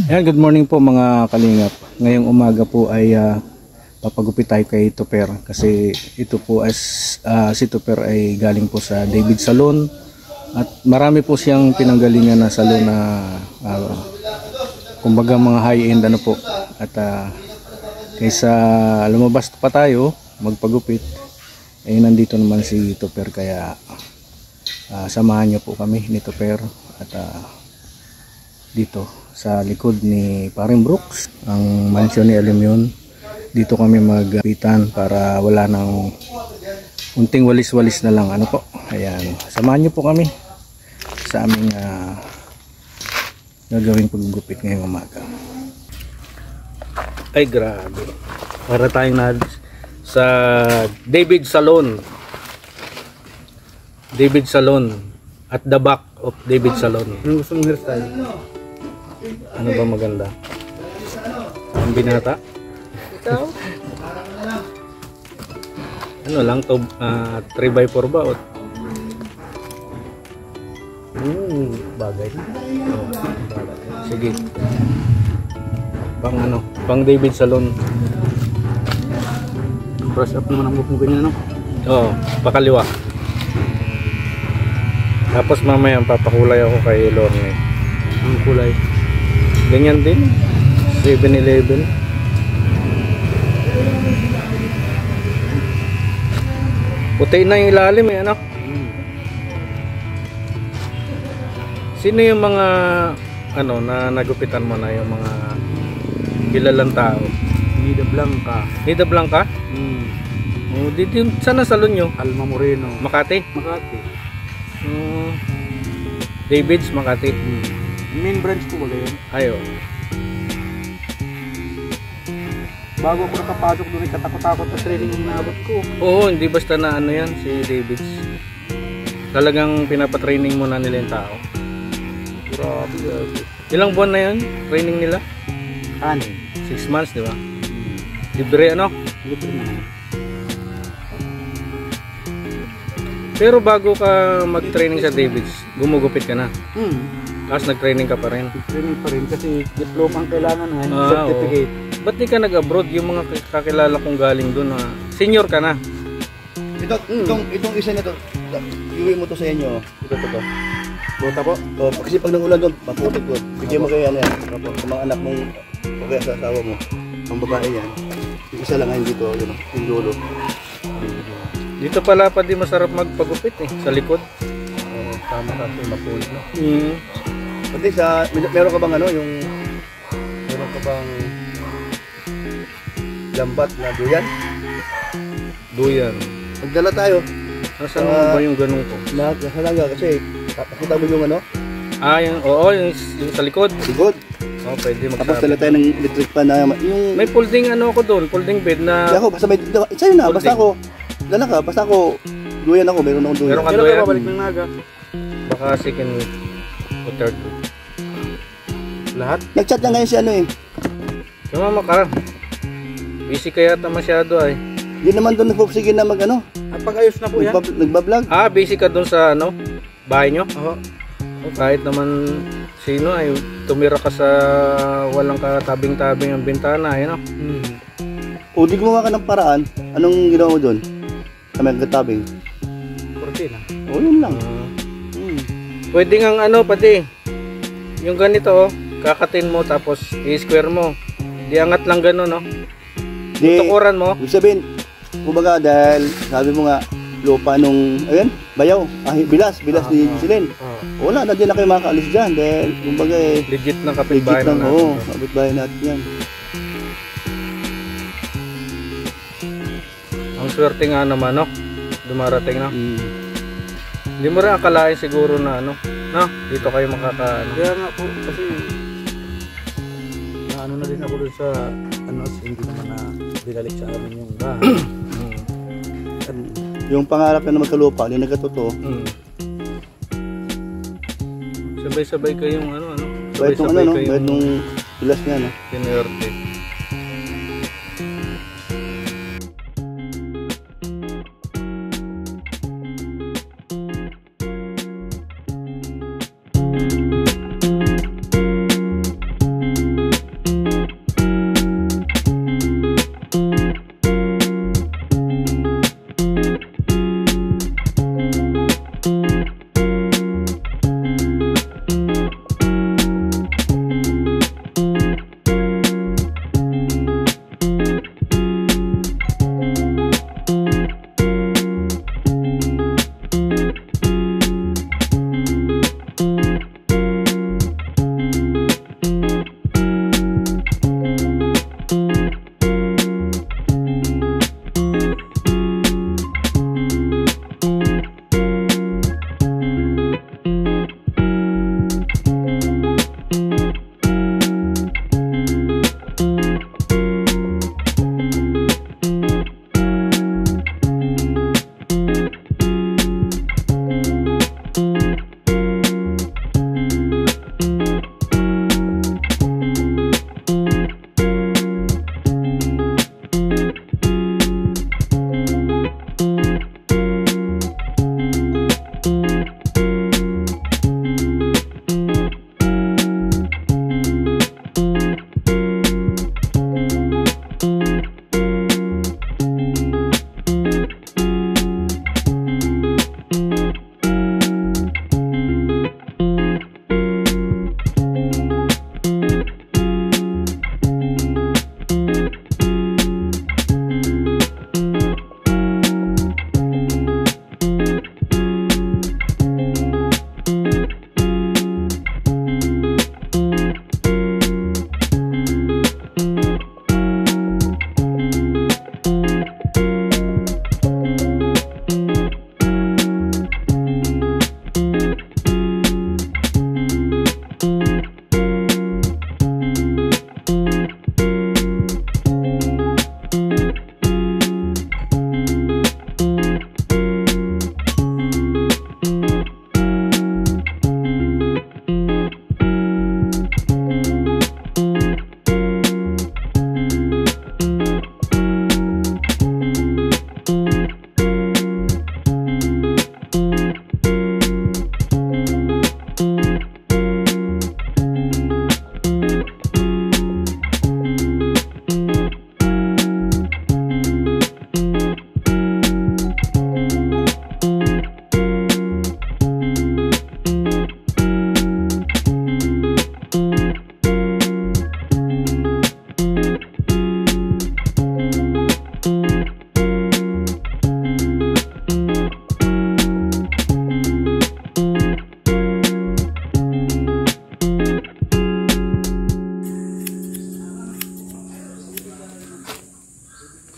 Ayan, good morning po mga kalingap. Ngayong umaga po ay papagupit tayo kay Tupper kasi ito po si Tupper ay galing po sa David Salon at marami po siyang pinanggalingan na salon na kumbaga mga high-end ano po at kaysa lumabas pa tayo magpagupit ay nandito naman si Tupper kaya samahan niyo po kami ni Tupper at dito sa likod ni Paring Brooks ang mansyon ni Alumion. Dito kami magpitan para wala nang unting walis-walis na lang ano po. Ayan, samahan niyo po kami sa aming gagawing paggupit ngayong umaga. Ay grabe, para tayong na sa David Salon. David Salon, at the back of David Salon. Ano gusto mong hairstyle? Ano ba maganda? Ang binata? Ikaw? Ano lang to, 3x4 ba? Bagay. Oh, bagay. Sige. Pang David Salon. Brush up naman ang buhok mo ganyan, ano? Oo, pakaliwa. Tapos mamaya papakulay ako kay Lorne. Ang kulay. Ganyan din. 7-Eleven. Puti na yung ilalim eh, ano? Sino yung mga na nagupitan mo na yung mga kilalang tao? Nida Blanca. Nida Blanca? Oh, dito sana salon nyo? Alma Moreno. Makati? Makati. David's Makati. Main branch ko ba yun? Ayo. Bago ako nakapasok doon, katakot-takot sa training yung naabot ko. Oo, hindi basta na ano yan si David's. Talagang pinapatraining mo na nila yung tao. Grabe. Ilang buwan na yun? Training nila? 6 months, di ba? Libre ano? Libre na. Pero bago ka mag-training sa David's, gumugupit ka na? Tapos nag-training ka pa rin? Training pa rin kasi diploma ang kailangan ha, certificate. Ba't di ka nag-abroad? Yung mga kakilala kong galing doon na senior ka na? Itong isa na to, iuwi mo to sa inyo. Ito. Bota po? O, kasi pag nangulan doon, maputik ko. Bigyan mo kayo ano yan. Sa mga anak mong, o kaya sa asawa mo. Ang babae yan. Yung isa lang ngayon dito, yun, yung dulo. Dito pala pa di masarap magpagupit eh, sa likod. Tama kasi mapulit no? Pati sa, meron ka bang ano, meron ka bang lambat na duyan? Duyan. Magdala tayo. Nasaan mo ba yung ganun ko? Nasa laga kasi, pakita mo yung ano? Yung sa likod. Sigod. Pwede magsabi. Tapos dala tayo ng electric pan na yung... May folding ako doon, folding bed na... Ako, basta may... Sa'yo na, basta ako... Dala ka, basta ako... Duyan ako, meron akong duyan. Meron ka duyan? Babalik ng naga. Baka second week o third week. Lahat? Nag-chat na ngayon si ano eh. Sumama ka. Busy ka yata masyado ay. Yun naman doon nagpupsigin na mag ano. At pag-ayos na po yan? Nagbablog. Busy ka doon sa bahay nyo? Oo. Kahit naman sino ay tumira ka sa walang katabing-tabing ang bintana, ayun o. O di gumawa ka ng paraan, anong ginawa mo doon? Sa may katabing? Cortina. O yun lang. Pwede ngang pati yung ganito kakatin mo tapos i-square mo. Di angat lang gano'n no. Tutukuran mo. Ibig sabihin, kumbaga dahil sabi mo nga lupa nung, ayun, bayaw, bilas ni Giselin. Wala na din na kayo makaalis dyan dahil kumbaga legit na kapitbahay na natin. Oo, kapitbahay natin yan. Ang swerte nga naman dumarating na. Hindi mo rin akalain siguro na dito kayo Kaya nga po kasi na din ako doon sa hindi naman na binalik sa amin yung bahay. Yung pangarap na magkalupa, hindi nagkatotoo. Sabay-sabay kayong Sabay-sabay kayong... Bayad nung bilas niya, Pinerte.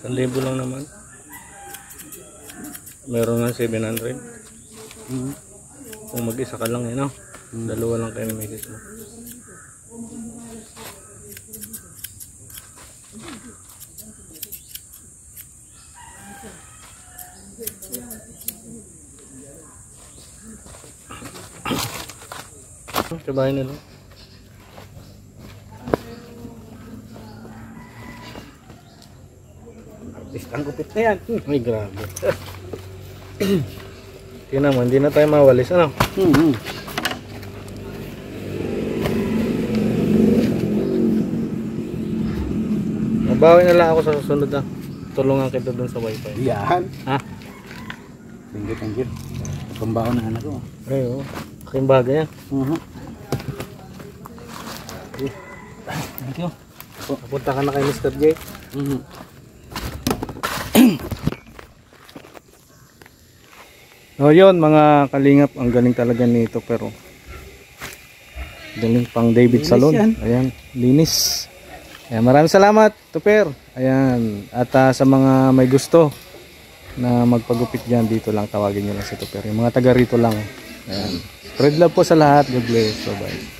1,000 lang naman. Meron nga 700. Kung mag-isa ka lang no? Dalawa lang kayo ni misis mo. Sa bahay nila. Ang gupit na yan. Ay, grabe. Tingnan mo, hindi na tayo mawalis, ano? Mabawi na lang ako sa susunod, ah. Tulungan kita dun sa wifi. Yan. Ha? Thank you. Pambaon na anak ko. Ay, oo. Aking bagay yan. Thank you. Punta ka na kay Mr. J. Oh, yun mga kalingap, ang galing talaga nito pero galing pang David Linis Salon. yan. Ayan, linis. Ayan, maraming salamat, Tuper. Ayan, at sa mga may gusto na magpagupit diyan, dito lang tawagin niyo lang si Tuper. Yung mga taga rito lang. Ayan. Spread love po sa lahat. God bless. Bye-bye.